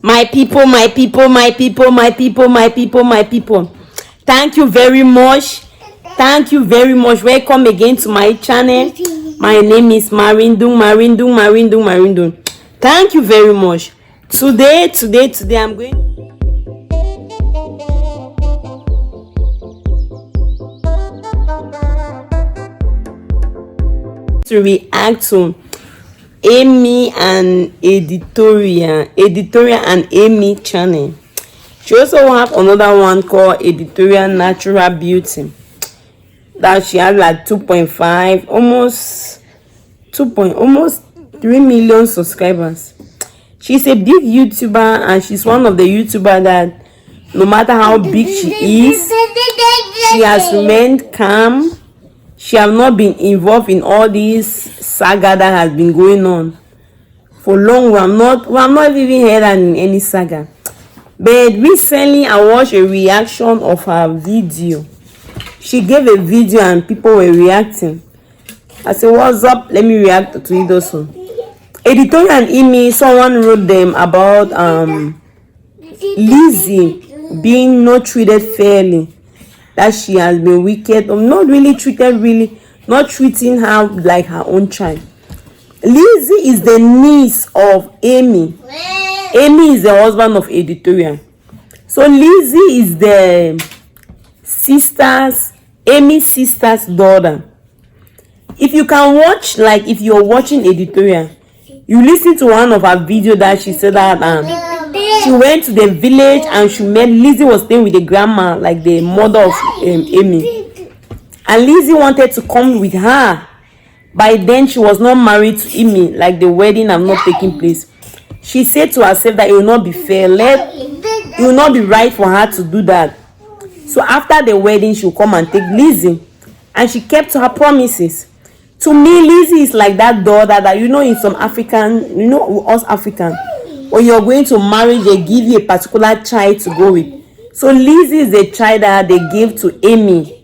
My people, my people, my people, my people, my people, my people. Thank you very much. Thank you very much. Welcome again to my channel. My name is Marindung. Thank you very much. Today, I'm going to react to Amy and Editorial and Amy channel. She also have another one called Editorial Natural Beauty that she has like 2.5 almost 3 million subscribers. She's a big YouTuber, and she's one of the YouTubers that no matter how big she is, she has remained calm. She have not been involved in all this saga that has been going on for long. We have not even heard her in any saga. But recently I watched a reaction of her video. She gave a video and people were reacting. I said, what's up? Let me react to it also. Editorial and Amy, someone wrote them about Lizzie being not treated fairly. That she has been wicked, or not really not treating her like her own child. Lizzie is the niece of Amy. Amy is the husband of Editorial. So Lizzie is the Amy's sister's daughter. If you can watch, like if you're watching Editorial, you listen to one of her videos that she said that she went to the village and she met Lizzie was staying with the grandma, like the mother of Amy. And Lizzie wanted to come with her. By then she was not married to Amy, like the wedding have not taken place. She said to herself that it will not be fair. It will not be right for her to do that. So after the wedding, she will come and take Lizzie. And she kept her promises. To me, Lizzie is like that daughter that, in some African, us African, when you're going to marry, they give you a particular child to go with. So Lizzie is the child that they gave to Amy.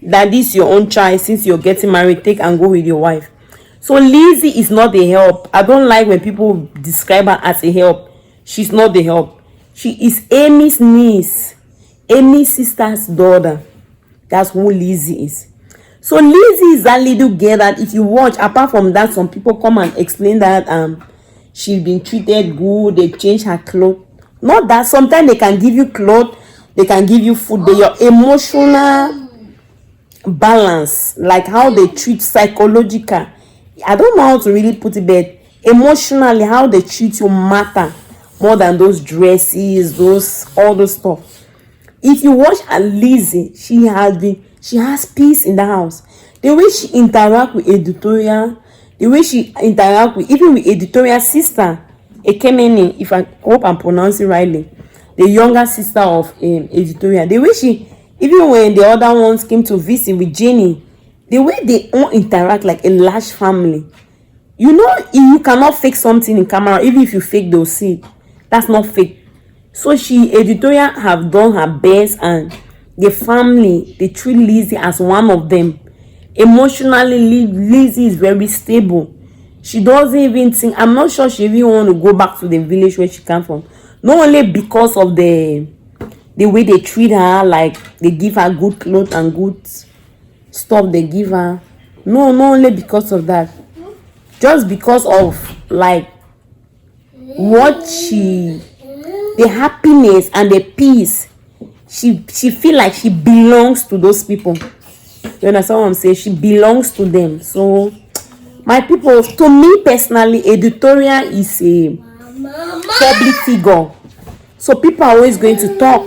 That this is your own child, since you're getting married, take and go with your wife. So Lizzie is not the help. I don't like when people describe her as a help. She's not the help. She is Amy's niece, Amy's sister's daughter. That's who Lizzie is. So Lizzie is that little girl that if you watch, apart from that, some people come and explain that she's been treated good, they change her clothes. Not that. Sometimes they can give you clothes, they can give you food, but your emotional balance, like how they treat psychological, I don't know how to really put it, but emotionally how they treat you matter more than those dresses, all those stuff. If you watch Lizzie, she has peace in the house. The way she interact with Editorial, the way she interact with even with Editorial's sister, Ekemene, if I hope I'm pronouncing rightly, the younger sister of Editorial, the way she, even when the other ones came to visit with Jenny, the way they all interact like a large family. You cannot fake something in camera. Even if you fake, they'll see it. That's not fake. So Editorial have done her best, and the family, they treat Lizzie as one of them. Emotionally, Lizzie is very stable. She doesn't even think, I'm not sure she even want to go back to the village where she came from. Not only because of the way they treat her, like they give her good clothes and good stuff they give her. No, not only because of that. Just because of like the happiness and the peace. She feel like she belongs to those people. You understand what I'm saying? She belongs to them. So my people, to me personally, Editorial is a public figure. So people are always going to talk.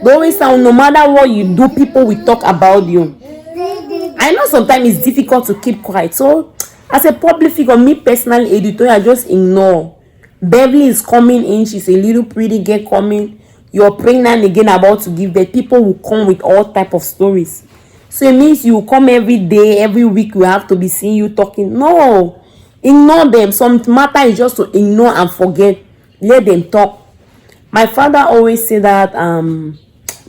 They always sound, no matter what you do, people will talk about you. I know sometimes it's difficult to keep quiet. So as a public figure, me personally, Editorial, just ignore. Beverly is coming in. She's a little pretty girl coming. You're pregnant again, about to give birth. People will come with all type of stories. So it means you come every day, every week. We have to be seeing you talking. No, ignore them. Some matter is just to ignore and forget. Let them talk. My father always say that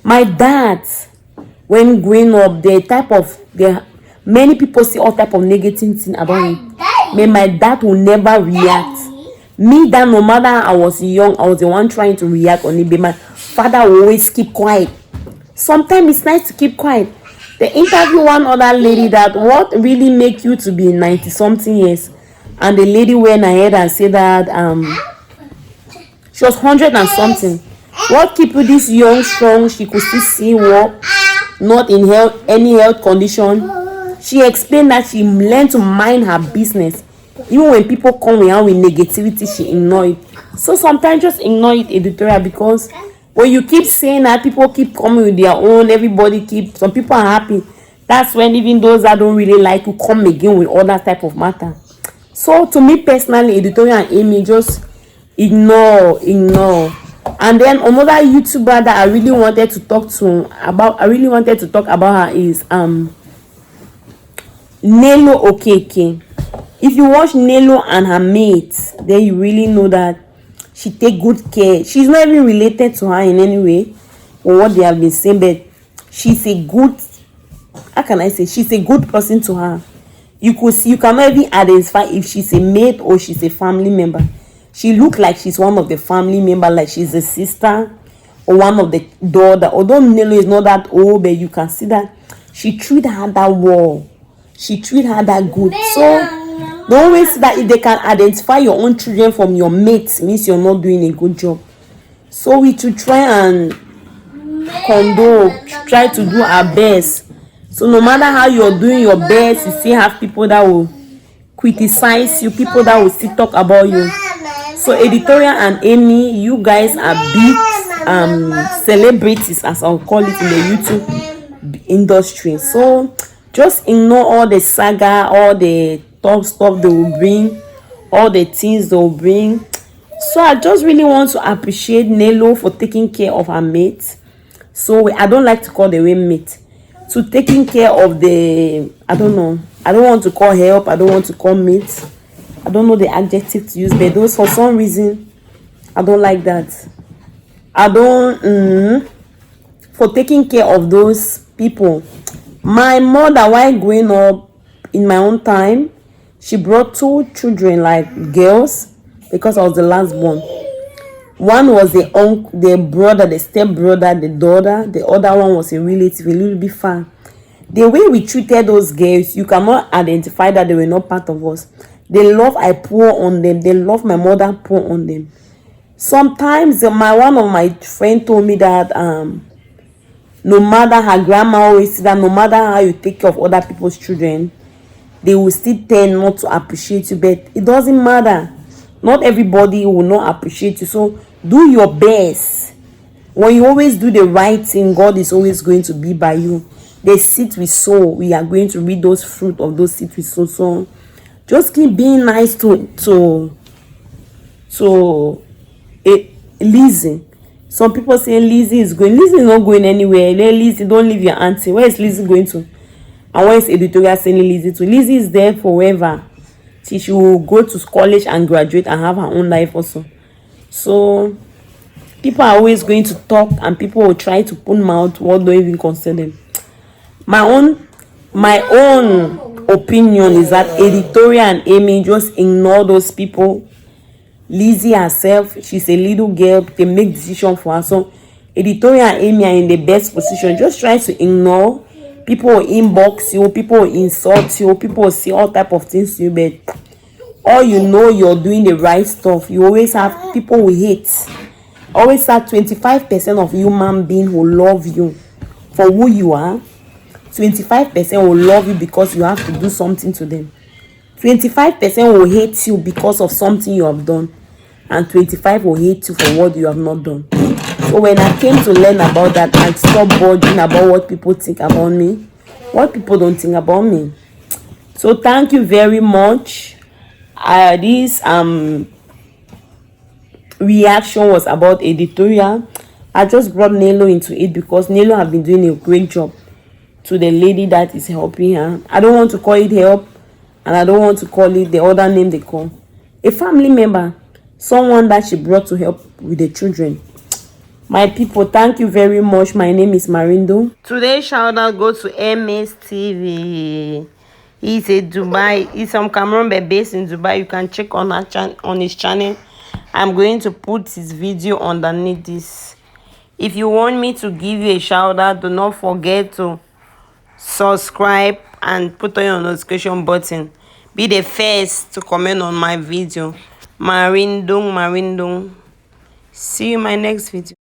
my dad, when growing up, many people see all type of negative thing about him. But my dad will never react. Me, that no matter I was young, I was the one trying to react on it, but my father will always keep quiet. Sometimes it's nice to keep quiet. They interview one other lady that what really make you to be 90 something years, and the lady went ahead and said that she was 100 and something. What keep you this young, strong? She could still see walk, not in any health condition. She explained that she learned to mind her business. Even when people come around with negativity, she ignore it. So sometimes just ignore it, editorial, because when you keep saying that, people keep coming with their own, some people are happy. That's when even those that don't really like to come again with all that type of matter. So to me personally, editorial and Amy, just ignore. And then another YouTuber that I really wanted to talk about her is Nelo Okeke. If you watch Nelo and her mates, then you really know that she take good care. She's not even related to her in any way or what they have been saying, but she's a good, how can I say, she's a good person to her. You cannot even identify if she's a mate or she's a family member. She looks like she's one of the family member, like she's a sister or one of the daughter. Although Nelo is not that old, but you can see that she treat her that well. She treat her that good. So don't always see that if they can identify your own children from your mates, means you're not doing a good job. So we should try and try to do our best. So no matter how you're doing your best, you still have people that will criticize you, people that will still talk about you. So editorial and Amy, you guys are big celebrities, as I'll call it, in the YouTube industry. So just ignore all the saga, all the top stuff they will bring, all the things they will bring. So I just really want to appreciate Nelo for taking care of her mate. So I don't like to call the way mate. So taking care of the, I don't want to call help, I don't want to call mate. I don't know the adjective to use, but those, for some reason, I don't like that. For taking care of those people. My mother, while growing up in my own time, she brought 2 children, like girls, because I was the last born. One was the brother, the step brother, the daughter. The other one was a relative, a little bit far. The way we treated those girls, you cannot identify that they were not part of us. The love I pour on them, the love my mother pour on them. Sometimes one of my friends told me that no matter, her grandma always said that no matter how you take care of other people's children, they will still tend not to appreciate you. But it doesn't matter. Not everybody will not appreciate you. So do your best. When you always do the right thing, God is always going to be by you. The seed we sow, we are going to reap those fruit of those seeds we sow. So just keep being nice to Lizzie. Some people say Lizzie is going. Lizzie is not going anywhere. Lizzie, don't leave your auntie. Where is Lizzie going to? And where is editorial sending Lizzie to? Lizzie is there forever. She will go to college and graduate and have her own life also. So people are always going to talk, and people will try to put mouth what don't even concern them. My own opinion is that editorial and Amy, just ignore those people. Lizzie herself, she's a little girl, they make decision for her. So editorial and Amy are in the best position. Just try to ignore. People will inbox you, people will insult you, people will say all type of things to you, but all you know, you're doing the right stuff. You always have people who hate. Always have 25% of human being who love you for who you are. 25% will love you because you have to do something to them. 25% will hate you because of something you have done, and 25% will hate you for what you have not done. So when I came to learn about that, I stopped bothering about what people think about me, what people don't think about me. So thank you very much. This reaction was about editorial. I just brought Nelo into it because Nelo have been doing a great job to the lady that is helping her. I don't want to call it help, and I don't want to call it the other name they call. A family member, someone that she brought to help with the children. My people, thank you very much. My name is Marindo. Today's shout out goes to MSTV. He's a Dubai. He's from Cameroon, but based in Dubai. You can check on his channel. I'm going to put his video underneath this. If you want me to give you a shout out, do not forget to subscribe and put on your notification button. Be the first to comment on my video. Marindong. See you in my next video.